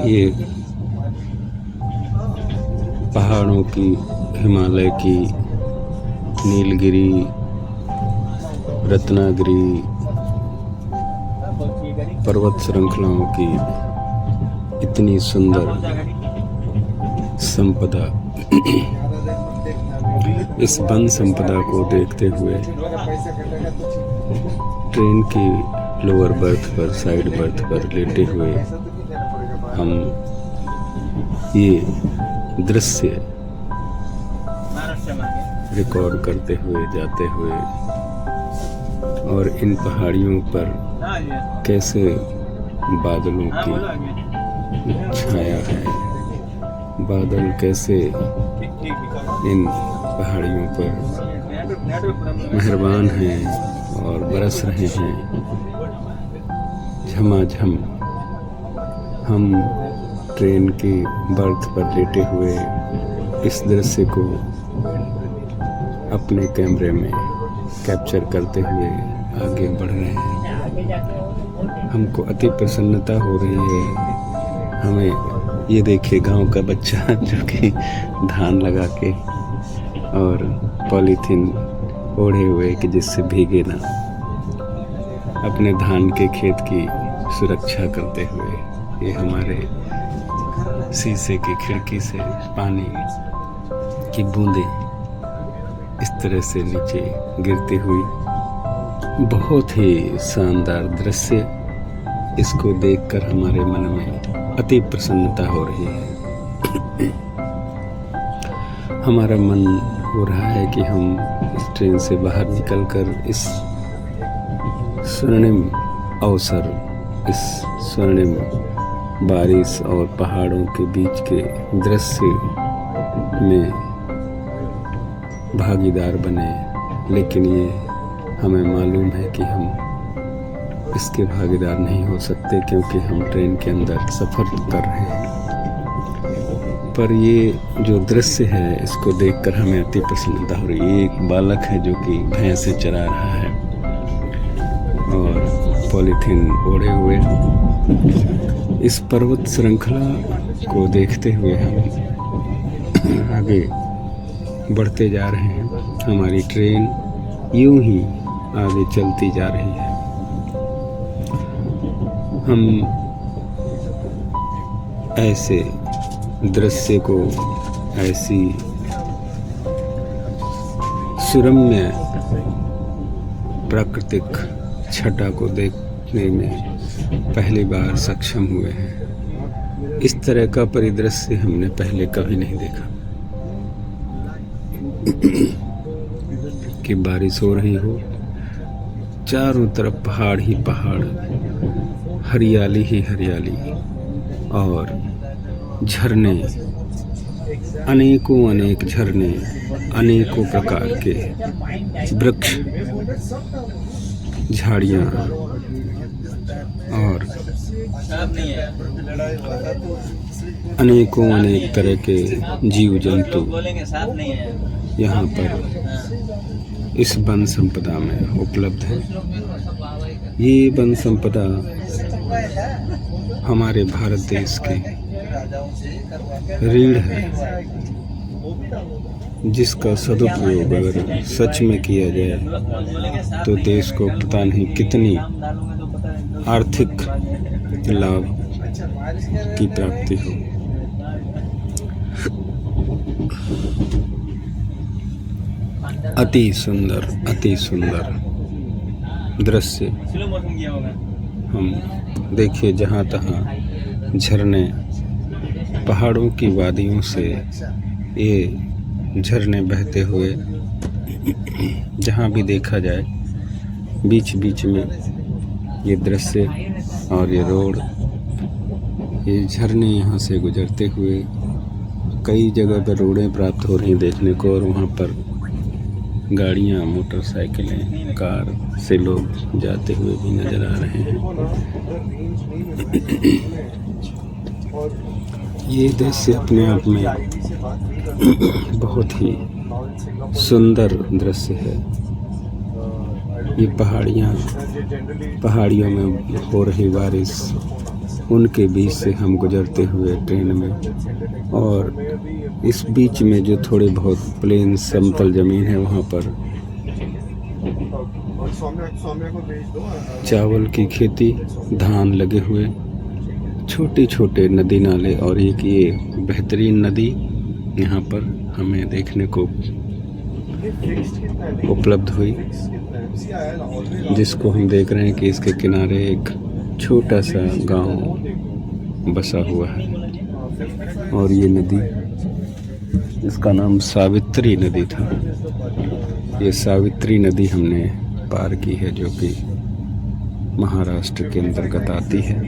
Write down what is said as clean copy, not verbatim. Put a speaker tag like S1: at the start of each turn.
S1: ये पहाड़ों की, हिमालय की, नीलगिरी, रत्नागिरी पर्वत श्रृंखलाओं की इतनी सुंदर संपदा। इस वन संपदा को देखते हुए ट्रेन की लोअर बर्थ पर, साइड बर्थ पर लेटे हुए हम ये दृश्य रिकॉर्ड करते हुए जाते हुए, और इन पहाड़ियों पर कैसे बादलों की छाया है, बादल कैसे इन पहाड़ियों पर मेहरबान हैं और बरस रहे हैं झमाझम। हम ट्रेन की बर्थ पर लेटे हुए इस दृश्य को अपने कैमरे में कैप्चर करते हुए आगे बढ़ रहे हैं। हमको अति प्रसन्नता हो रही है। हमें ये देखिए गांव का बच्चा जो कि धान लगा के और पॉलीथीन ओढ़े हुए कि जिससे भीगे ना, अपने धान के खेत की सुरक्षा करते हुए ये हमारे शीशे की खिड़की से पानी की बूंदें इस तरह से नीचे गिरती हुई, बहुत ही शानदार दृश्य। इसको देखकर हमारे मन में अति प्रसन्नता हो रही है। हमारा मन हो रहा है कि हम इस ट्रेन से बाहर निकलकर इस स्वर्णिम अवसर, इस स्वर्णिम बारिश और पहाड़ों के बीच के दृश्य में भागीदार बने, लेकिन ये हमें मालूम है कि हम इसके भागीदार नहीं हो सकते क्योंकि हम ट्रेन के अंदर सफ़र कर रहे हैं। पर ये जो दृश्य है इसको देखकर हमें अति प्रसन्नता हो रही है। एक बालक है जो कि भैंसे चरा रहा है और पॉलीथीन ओढ़े हुए इस पर्वत श्रृंखला को देखते हुए हम आगे बढ़ते जा रहे हैं। हमारी ट्रेन यूं ही आगे चलती जा रही है। हम ऐसे दृश्य को, ऐसी सुरम्य प्राकृतिक छटा को देखने में पहली बार सक्षम हुए हैं। इस तरह का परिदृश्य हमने पहले कभी नहीं देखा कि बारिश हो रही हो, चारों तरफ पहाड़ ही पहाड़, हरियाली ही हरियाली और झरने, अनेकों अनेक झरने, अनेकों प्रकार के वृक्ष, झाड़ियाँ और अनेकों अनेक तरह के जीव जंतु यहाँ पर इस वन संपदा में उपलब्ध है। ये वन संपदा हमारे भारत देश की रीढ़ है, जिसका सदुपयोग अगर सच में किया जाए तो देश को पता नहीं कितनी आर्थिक लाभ की प्राप्ति हो। अति सुंदर दृश्य हम देखिए, जहाँ तहाँ झरने, पहाड़ों की वादियों से ये झरने बहते हुए, जहाँ भी देखा जाए बीच बीच में ये दृश्य और ये रोड, ये झरने यहाँ से गुजरते हुए कई जगह पर रोडें प्राप्त हो रही हैं देखने को, और वहाँ पर गाड़ियाँ, मोटरसाइकिलें, कार से लोग जाते हुए भी नजर आ रहे हैं। ये दृश्य अपने आप में बहुत ही सुंदर दृश्य है। ये पहाड़ियों में हो रही बारिश, उनके बीच से हम गुजरते हुए ट्रेन में, और इस बीच में जो थोड़े बहुत प्लेन समतल ज़मीन है वहाँ पर चावल की खेती, धान लगे हुए, छोटे छोटे नदी नाले, और एक ये बेहतरीन नदी यहाँ पर हमें देखने को उपलब्ध हुई, जिसको हम देख रहे हैं कि इसके किनारे एक छोटा सा गांव बसा हुआ है। और ये नदी, इसका नाम सावित्री नदी था। ये सावित्री नदी हमने पार की है, जो कि महाराष्ट्र के अंतर्गत आती है।